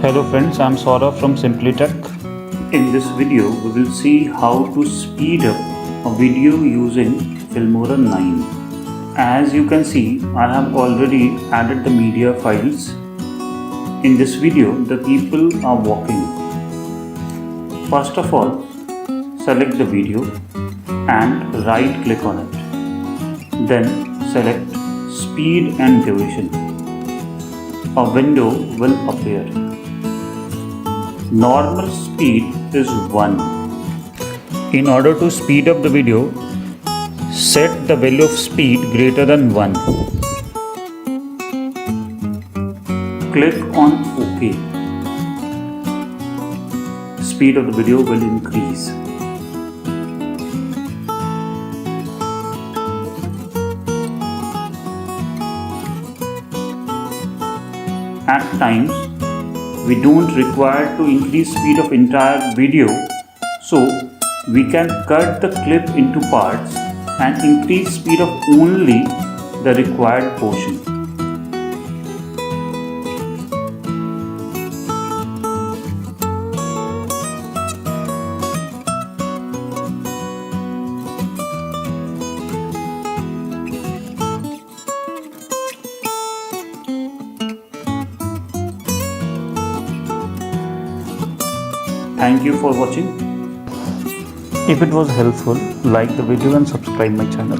Hello friends, I'm Saurabh from Simply Tech. In this video, we will see how to speed up a video using Filmora 9. As you can see, I have already added the media files. In this video, the people are walking. First of all, select the video and right click on it. Then select speed and duration. A window will appear. Normal speed is 1. In order to speed up the video, set the value of speed greater than 1. Click on OK. Speed of the video will increase. At times, we don't require to increase speed of entire video, so we can cut the clip into parts and increase speed of only the required portion. Thank you for watching. If it was helpful, like the video and subscribe my channel.